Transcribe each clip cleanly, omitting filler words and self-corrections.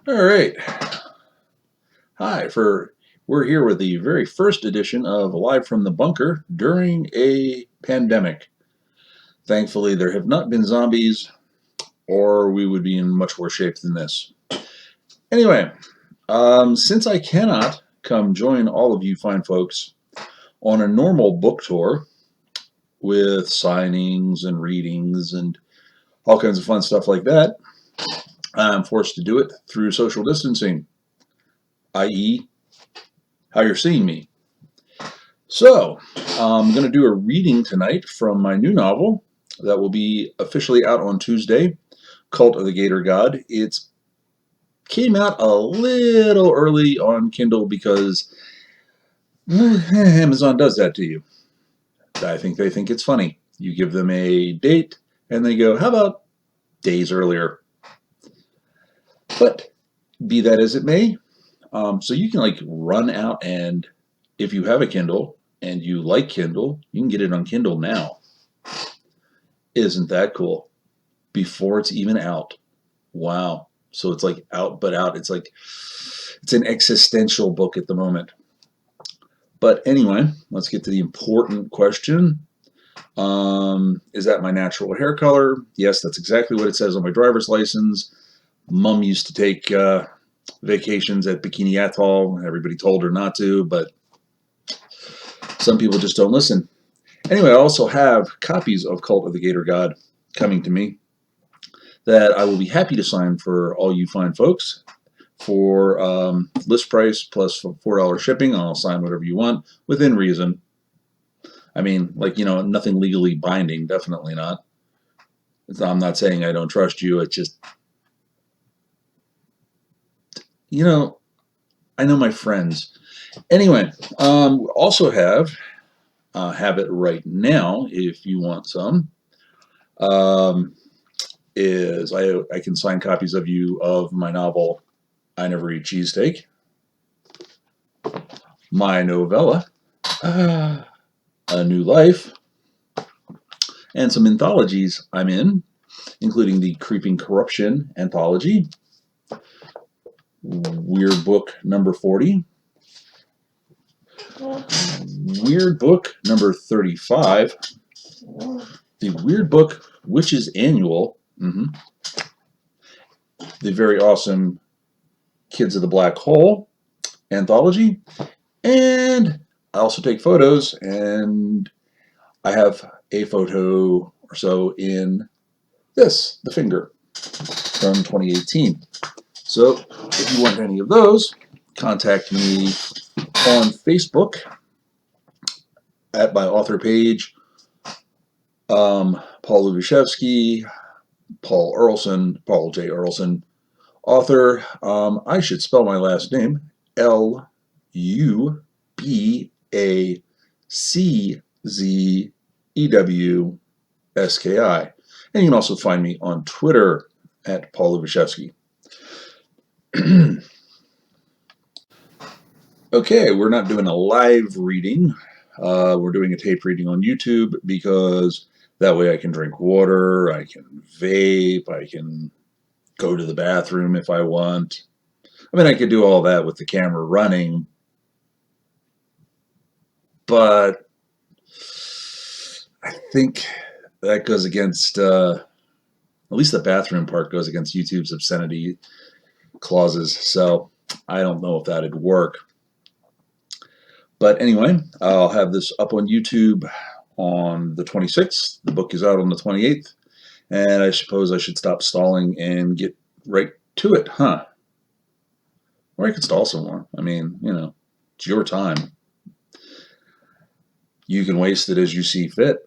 All right. Hi, we're here with the very first edition of Live from the Bunker during a pandemic. Thankfully, there have not been zombies, or we would be in much worse shape than this. Anyway, since I cannot come join all of you fine folks on a normal book tour with signings and readings and all kinds of fun stuff like that, I'm forced to do it through social distancing, i.e., how you're seeing me. So, I'm going to do a reading tonight from my new novel that will be officially out on Tuesday, Cult of the Gator God. It came out a little early on Kindle because Amazon does that to you. I think they think it's funny. You give them a date and they go, how about days earlier? But be that as it may, so you can run out, and if you have a Kindle and you like Kindle, you can get it on Kindle now. Isn't that cool? Before it's even out. Wow. So it's out but out. It's an existential book at the moment. But anyway, let's get to the important question. Is that my natural hair color? Yes, that's exactly what it says on my driver's license. Mom used to take vacations at Bikini Atoll. Everybody told her not to, but some people just don't listen. Anyway, I also have copies of Cult of the Gator God coming to me that I will be happy to sign for all you fine folks for list price plus $4 shipping. I'll sign whatever you want within reason. I mean, nothing legally binding, definitely not. I'm not saying I don't trust you. It's just, I know my friends. Anyway, also have it right now if you want some. Is I can sign copies of you of my novel, I Never Eat Cheesesteak, my novella, A New Life, and some anthologies I'm in, including the Creeping Corruption anthology, Weird Book number 40, Weird Book number 35, the Weird Book Witches Annual, the very awesome Kids of the Black Hole anthology, and I also take photos, and I have a photo or so in this, The Finger, from 2018. So if you want any of those, contact me on Facebook at my author page, Paul Lubaczewski, Paul J. Earlson, author. I should spell my last name, Lubaczewski. And you can also find me on Twitter at Paul Lubaczewski. Okay, we're not doing a live reading. We're doing a tape reading on YouTube because that way I can drink water, I can vape, I can go to the bathroom if I want. I mean, I could do all that with the camera running, but I think that goes against, at least the bathroom part goes against YouTube's obscenity clauses, so I don't know if that'd work. But anyway, I'll have this up on YouTube on the 26th. The book is out on the 28th. And I suppose I should stop stalling and get right to it, huh? Or I could stall some more. I mean, it's your time. You can waste it as you see fit.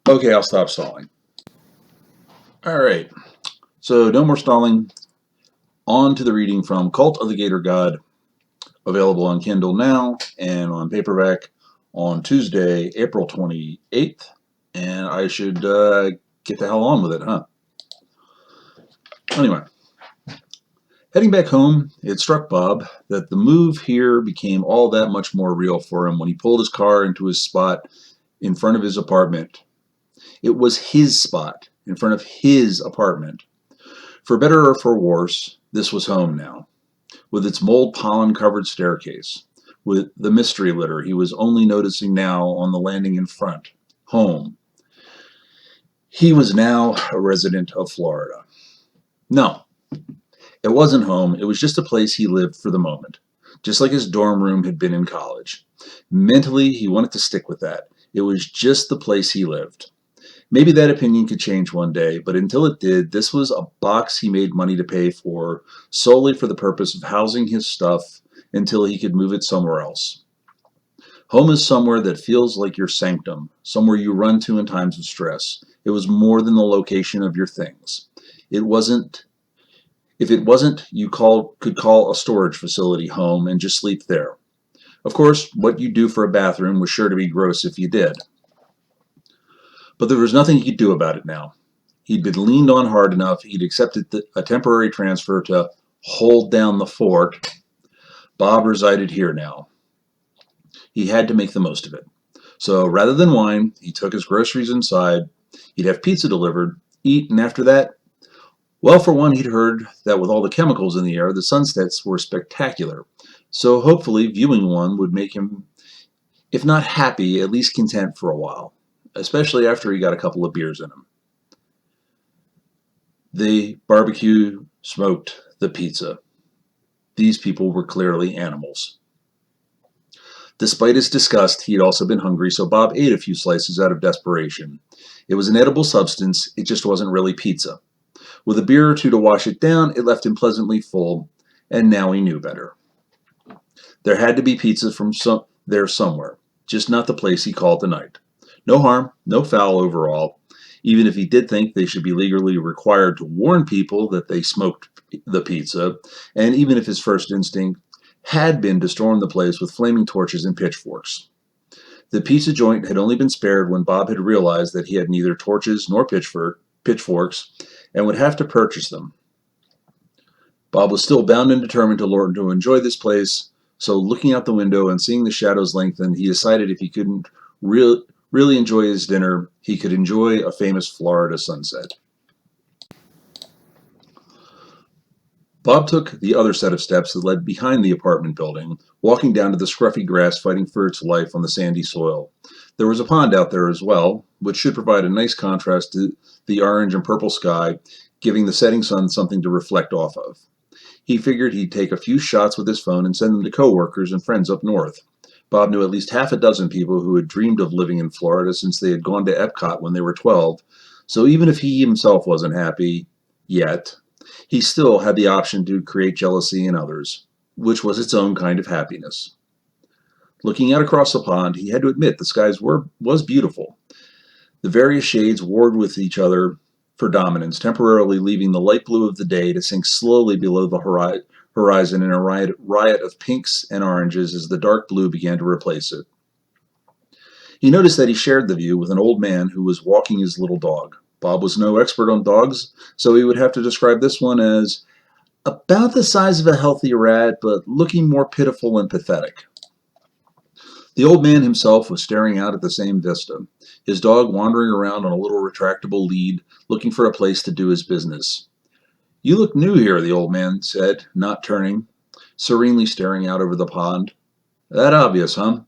Okay, I'll stop stalling. All right. So no more stalling. On to the reading from Cult of the Gator God, available on Kindle now and on paperback on Tuesday, April 28th. And I should get the hell on with it, huh? Anyway, heading back home, it struck Bob that the move here became all that much more real for him when he pulled his car into his spot in front of his apartment. It was his spot in front of his apartment. For better or for worse, this was home now, with its mold pollen-covered staircase, with the mystery litter he was only noticing now on the landing in front. Home. He was now a resident of Florida. No, it wasn't home. It was just a place he lived for the moment, just like his dorm room had been in college. Mentally, he wanted to stick with that. It was just the place he lived. Maybe that opinion could change one day, but until it did, this was a box he made money to pay for solely for the purpose of housing his stuff until he could move it somewhere else. Home is somewhere that feels like your sanctum, somewhere you run to in times of stress. It was more than the location of your things. It wasn't If it wasn't, you could call a storage facility home and just sleep there. Of course, what you do for a bathroom was sure to be gross if you did. But there was nothing he could do about it now. He'd been leaned on hard enough, he'd accepted a temporary transfer to hold down the fort. Bob resided here now. He had to make the most of it. So rather than whine, he took his groceries inside. He'd have pizza delivered, eat, and after that, well, for one, he'd heard that with all the chemicals in the air, the sunsets were spectacular. So hopefully, viewing one would make him, if not happy, at least content for a while, especially after he got a couple of beers in him. They barbecue smoked the pizza. These people were clearly animals. Despite his disgust, he'd also been hungry, so Bob ate a few slices out of desperation. It was an edible substance, it just wasn't really pizza. With a beer or two to wash it down, it left him pleasantly full, and now he knew better. There had to be pizza from there somewhere, just not the place he called tonight. No harm, no foul overall, even if he did think they should be legally required to warn people that they smoked the pizza, and even if his first instinct had been to storm the place with flaming torches and pitchforks. The pizza joint had only been spared when Bob had realized that he had neither torches nor pitchforks and would have to purchase them. Bob was still bound and determined to enjoy this place, so looking out the window and seeing the shadows lengthen, he decided if he couldn't really enjoy his dinner, he could enjoy a famous Florida sunset. Bob took the other set of steps that led behind the apartment building, walking down to the scruffy grass fighting for its life on the sandy soil. There was a pond out there as well, which should provide a nice contrast to the orange and purple sky, giving the setting sun something to reflect off of. He figured he'd take a few shots with his phone and send them to coworkers and friends up north. Bob knew at least half a dozen people who had dreamed of living in Florida since they had gone to Epcot when they were 12, so even if he himself wasn't happy yet, he still had the option to create jealousy in others, which was its own kind of happiness. Looking out across the pond, he had to admit the skies was beautiful. The various shades warred with each other for dominance, temporarily leaving the light blue of the day to sink slowly below the horizon in a riot of pinks and oranges as the dark blue began to replace it. He noticed that he shared the view with an old man who was walking his little dog. Bob was no expert on dogs, so he would have to describe this one as about the size of a healthy rat, but looking more pitiful and pathetic. The old man himself was staring out at the same vista, his dog wandering around on a little retractable lead, looking for a place to do his business. "You look new here," the old man said, not turning, serenely staring out over the pond. "That obvious, huh?"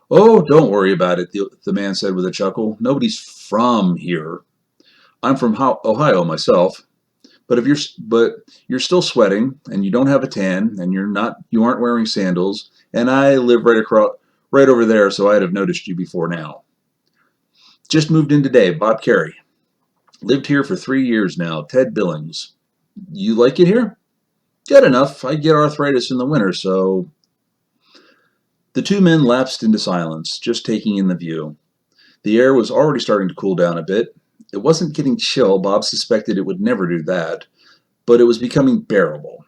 "Oh, don't worry about it," the man said with a chuckle. "Nobody's from here. I'm from Ohio myself. But you're still sweating, and you don't have a tan, and you aren't wearing sandals, and I live right over there, so I'd have noticed you before now. Just moved in today, Bob Carey. Lived here for 3 years now, Ted Billings. You like it here?" "Good enough. I get arthritis in the winter, so..." The two men lapsed into silence, just taking in the view. The air was already starting to cool down a bit. It wasn't getting chill, Bob suspected it would never do that, but it was becoming bearable.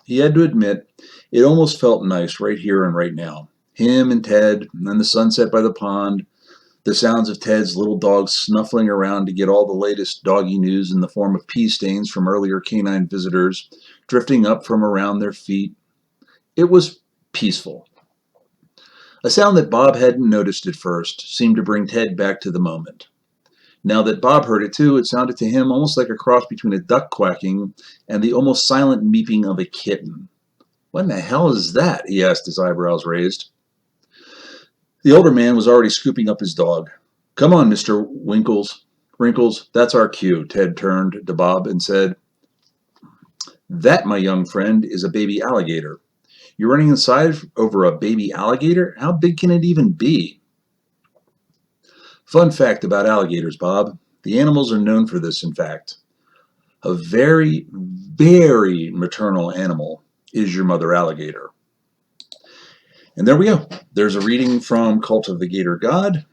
He had to admit, it almost felt nice right here and right now. Him and Ted, and then the sunset by the pond, the sounds of Ted's little dog snuffling around to get all the latest doggy news in the form of pee stains from earlier canine visitors drifting up from around their feet. It was peaceful. A sound that Bob hadn't noticed at first seemed to bring Ted back to the moment. Now that Bob heard it too, it sounded to him almost like a cross between a duck quacking and the almost silent meeping of a kitten. What in the hell is that? He asked, his eyebrows raised. The older man was already scooping up his dog. Come on, Mr. Wrinkles, that's our cue. Ted turned to Bob and said, That, my young friend, is a baby alligator. You're running inside over a baby alligator? How big can it even be? Fun fact about alligators, Bob. The animals are known for this, in fact. A very, very maternal animal is your mother alligator. And there we go. There's a reading from Cult of the Gator God,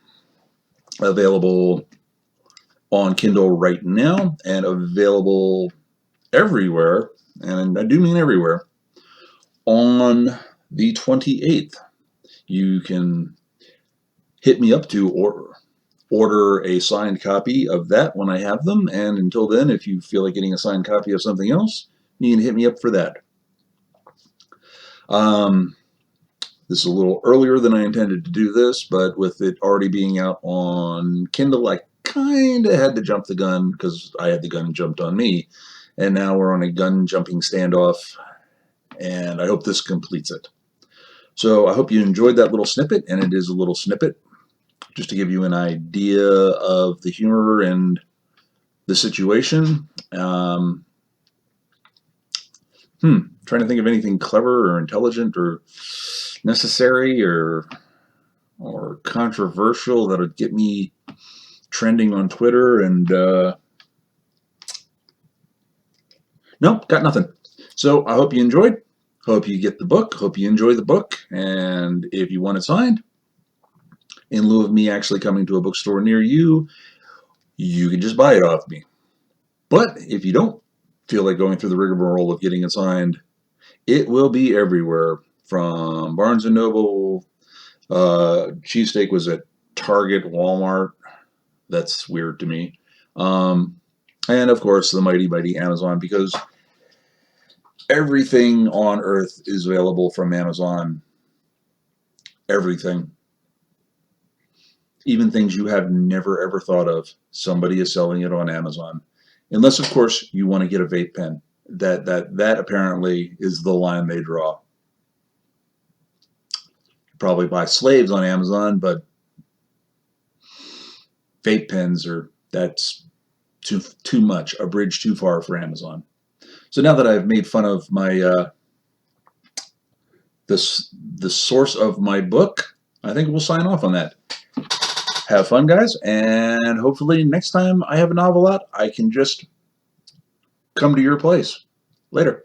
available on Kindle right now and available everywhere, and I do mean everywhere, on the 28th. You can hit me up to order a signed copy of that when I have them, and until then, if you feel like getting a signed copy of something else, you can hit me up for that. This is a little earlier than I intended to do this, but with it already being out on Kindle, I kind of had to jump the gun because I had the gun jumped on me, and now we're on a gun jumping standoff, and I hope this completes it. So I hope you enjoyed that little snippet, and it is a little snippet just to give you an idea of the humor and the situation. Trying to think of anything clever or intelligent or necessary or controversial that would get me trending on Twitter, and nope, got nothing. So I hope you enjoyed. Hope you get the book. Hope you enjoy the book. And if you want it signed, in lieu of me actually coming to a bookstore near you, you can just buy it off me. But if you don't feel like going through the rigmarole of getting it signed, it will be everywhere, from Barnes & Noble. Cheesesteak was at Target, Walmart. That's weird to me. And of course, the mighty, mighty Amazon, because everything on earth is available from Amazon. Everything. Even things you have never, ever thought of. Somebody is selling it on Amazon. Unless, of course, you want to get a vape pen. That apparently is the line they draw. You probably buy slaves on Amazon, but vape pens that's too much, a bridge too far for Amazon. So now that I've made fun of my the source of my book, I think we'll sign off on that. Have fun, guys, and hopefully next time I have a novel out, I can just come to your place. Later.